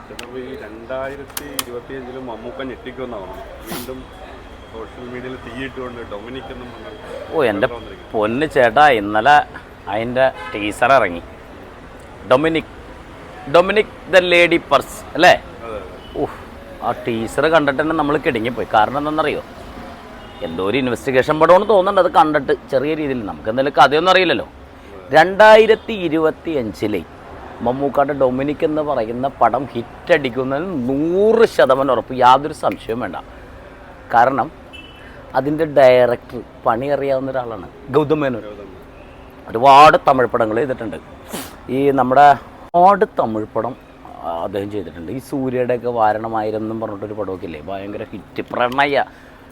ചിലപ്പോൾ ഈ 2025 മമ്മൂക്ക ഞെട്ടിക്കുമെന്നാണ് വീണ്ടും സോഷ്യൽ മീഡിയയിൽ തീയിട്ടുകൊണ്ട് ഡൊമിനിക് എന്നും എൻ്റെ പൊന്ന് ചേട്ടാ, ഇന്നലെ അതിൻ്റെ ടീസർ ഇറങ്ങി. ഡൊമിനിക് ദ ലേഡി പർസ് അല്ലേ? ആ ടീസർ കണ്ടിട്ട് തന്നെ നമ്മൾ കിടങ്ങിപ്പോയി. കാരണം എന്താണെന്നറിയോ, എന്തോ ഒരു ഇൻവെസ്റ്റിഗേഷൻ പടമെന്ന് തോന്നുന്നുണ്ട്. അത് കണ്ടിട്ട് ചെറിയ രീതിയിൽ നമുക്ക് എന്തെങ്കിലും കഥയൊന്നും അറിയില്ലല്ലോ. 2025 മമ്മൂക്കാട് ഡൊമിനിക് എന്ന് പറയുന്ന പടം ഹിറ്റടിക്കുന്നതിന് 100% ഉറപ്പ്, യാതൊരു സംശയവും വേണ്ട. കാരണം അതിൻ്റെ ഡയറക്ടർ പണി അറിയാവുന്ന ഒരാളാണ്, ഗൗതം മേനോൻ. ഒരുപാട് തമിഴ് പടങ്ങൾ ചെയ്തിട്ടുണ്ട്. ഈ നമ്മുടെ തമിഴ് പടം അദ്ദേഹം ചെയ്തിട്ടുണ്ട്. ഈ സൂര്യയുടെയൊക്കെ വാരണമായിരം എന്നും പറഞ്ഞിട്ടൊരു പടമൊക്കെ ഇല്ലേ, ഭയങ്കര ഹിറ്റ്.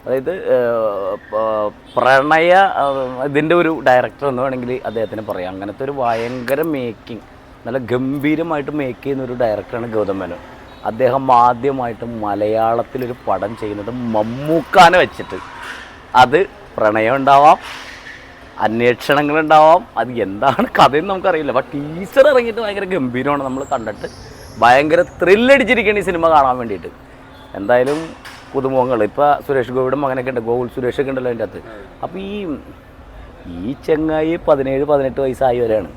അതായത് പ്രണയ ഇതിൻ്റെ ഒരു ഡയറക്ടർ എന്ന് വേണമെങ്കിൽ അദ്ദേഹത്തിന് പറയാം. അങ്ങനത്തെ ഒരു ഭയങ്കര മേക്കിംഗ്, നല്ല ഗംഭീരമായിട്ട് മേക്ക് ചെയ്യുന്ന ഒരു ഡയറക്ടറാണ് ഗൗതം മേനോൻ. അദ്ദേഹം ആദ്യമായിട്ട് മലയാളത്തിലൊരു പടം ചെയ്യുന്നത് മമ്മൂക്കാനെ വെച്ചിട്ട്. അത് പ്രണയം ഉണ്ടാവാം, അന്വേഷണങ്ങളുണ്ടാവാം, അത് എന്താണ് കഥയെന്ന് നമുക്കറിയില്ല. അപ്പോൾ ടീസർ ഇറങ്ങിയിട്ട് ഭയങ്കര ഗംഭീരമാണ്. നമ്മൾ കണ്ടിട്ട് ഭയങ്കര ത്രില്ലടിച്ചിരിക്കുകയാണ് ഈ സിനിമ കാണാൻ വേണ്ടിയിട്ട്. എന്തായാലും പുതുമുഖങ്ങൾ ഇപ്പോൾ സുരേഷ് ഗോപിയുടെ മകനൊക്കെ ഉണ്ട്, ഗോകുൽ സുരേഷൊക്കെ ഉണ്ടല്ലോ അതിൻ്റെ അകത്ത്. അപ്പോൾ ഈ ചെങ്ങായി 17-18 വയസ്സായവരാണ്.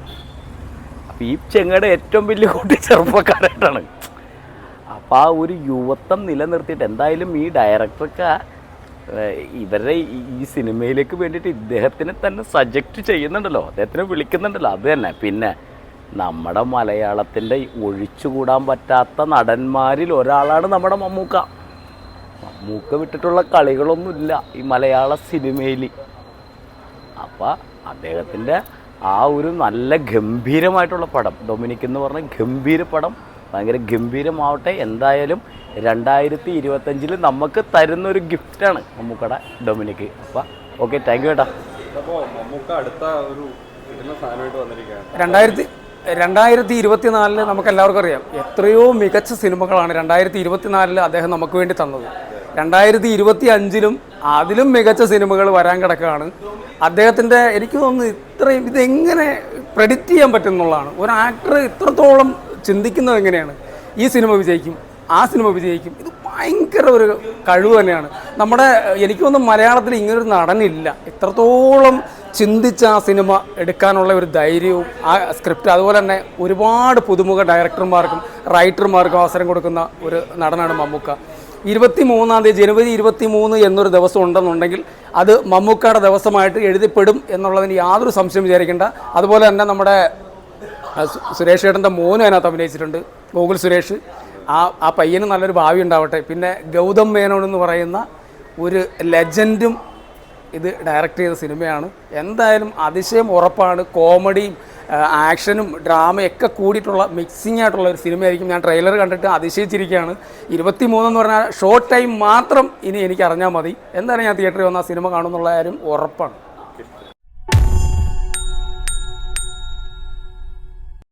അപ്പോൾ ഈ ചെങ്ങയുടെ ഏറ്റവും വലിയ കുട്ടി ചെറുപ്പക്കാരായിട്ടാണ്. അപ്പോൾ ആ ഒരു യുവത്വം നിലനിർത്തിയിട്ട് എന്തായാലും ഈ ഡയറക്ടർക്ക് ഇവരുടെ ഈ സിനിമയിലേക്ക് വേണ്ടിയിട്ട് ഇദ്ദേഹത്തിനെ തന്നെ സജക്റ്റ് ചെയ്യുന്നുണ്ടല്ലോ, അദ്ദേഹത്തിനെ വിളിക്കുന്നുണ്ടല്ലോ. അത് തന്നെ. പിന്നെ നമ്മുടെ മലയാളത്തിൻ്റെ ഒഴിച്ചുകൂടാൻ പറ്റാത്ത നടന്മാരിൽ ഒരാളാണ് നമ്മുടെ മമ്മൂക്ക. മമ്മൂക്ക വിട്ടിട്ടുള്ള കളികളൊന്നുമില്ല ഈ മലയാള സിനിമയിൽ. അപ്പോൾ അദ്ദേഹത്തിൻ്റെ ആ ഒരു നല്ല ഗംഭീരമായിട്ടുള്ള പടം ഡൊമിനിക് എന്ന് പറഞ്ഞ ഗംഭീര പടം ഭയങ്കര ഗംഭീരമാവട്ടെ. എന്തായാലും 2025 നമുക്ക് തരുന്നൊരു ഗിഫ്റ്റാണ് മമ്മൂക്കയുടെ ഡൊമിനിക്. അപ്പോൾ ഓക്കെ, താങ്ക് യു ചേട്ടാ. അപ്പോൾ മമ്മൂക്ക അടുത്ത ഒരു സാധനമായിട്ട് വന്നിരിക്കുകയാണ്. 2024 നമുക്ക് എല്ലാവർക്കും അറിയാം എത്രയോ മികച്ച സിനിമകളാണ് 2024 അദ്ദേഹം നമുക്ക് വേണ്ടി തന്നത്. 2025 അതിലും മികച്ച സിനിമകൾ വരാൻ കിടക്കുകയാണ് അദ്ദേഹത്തിൻ്റെ. എനിക്ക് തോന്നുന്നു ഇത്രയും ഇതെങ്ങനെ പ്രെഡിക്റ്റ് ചെയ്യാൻ പറ്റും എന്നുള്ളതാണ്. ഒരു ആക്ടർ ഇത്രത്തോളം ചിന്തിക്കുന്നത് എങ്ങനെയാണ്, ഈ സിനിമ വിജയിക്കും, ആ സിനിമ വിജയിക്കും. ഇത് ഭയങ്കര ഒരു കഴിവ് തന്നെയാണ്. എനിക്ക് തോന്നുന്നു മലയാളത്തിൽ ഇങ്ങനൊരു നടനില്ല ഇത്രത്തോളം ചിന്തിച്ച് ആ സിനിമ എടുക്കാനുള്ള ഒരു ധൈര്യവും ആ സ്ക്രിപ്റ്റ്. അതുപോലെ തന്നെ ഒരുപാട് പുതുമുഖ ഡയറക്ടർമാർക്കും റൈറ്റർമാർക്കും അവസരം കൊടുക്കുന്ന ഒരു നടനാണ് മമ്മൂക്ക. 23-ാം തീയതി ജനുവരി 23 എന്നൊരു ദിവസം ഉണ്ടെന്നുണ്ടെങ്കിൽ അത് മമ്മൂക്കയുടെ ദിവസമായിട്ട് എഴുതിപ്പെടും എന്നുള്ളതിന് യാതൊരു സംശയം വിചാരിക്കേണ്ട. അതുപോലെ തന്നെ നമ്മുടെ സുരേഷ് ചേട്ടൻ്റെ മോനും അതിനകത്ത് അഭിനയിച്ചിട്ടുണ്ട്, ഗോകുൽ സുരേഷ്. ആ പയ്യന് നല്ലൊരു ഭാവി ഉണ്ടാവട്ടെ. പിന്നെ ഗൗതം മേനോൻ എന്ന് പറയുന്ന ഒരു ലെജൻഡും ഇത് ഡയറക്റ്റ് ചെയ്ത സിനിമയാണ്. എന്തായാലും അതിശയം ഉറപ്പാണ്. കോമഡിയും ആക്ഷനും ഡ്രാമയും ഒക്കെ കൂടിയിട്ടുള്ള മിക്സിംഗ് ആയിട്ടുള്ള ഒരു സിനിമയായിരിക്കും. ഞാൻ ട്രെയിലർ കണ്ടിട്ട് അതിശയിച്ചിരിക്കുകയാണ്. 23 എന്ന് പറഞ്ഞാൽ ഷോർട്ട് ടൈം മാത്രം ഇനി എനിക്ക് അറിഞ്ഞാൽ മതി. എന്തായാലും ഞാൻ തിയേറ്ററിൽ വന്ന ആ സിനിമ കാണുമെന്നുള്ള കാര്യം ഉറപ്പാണ്.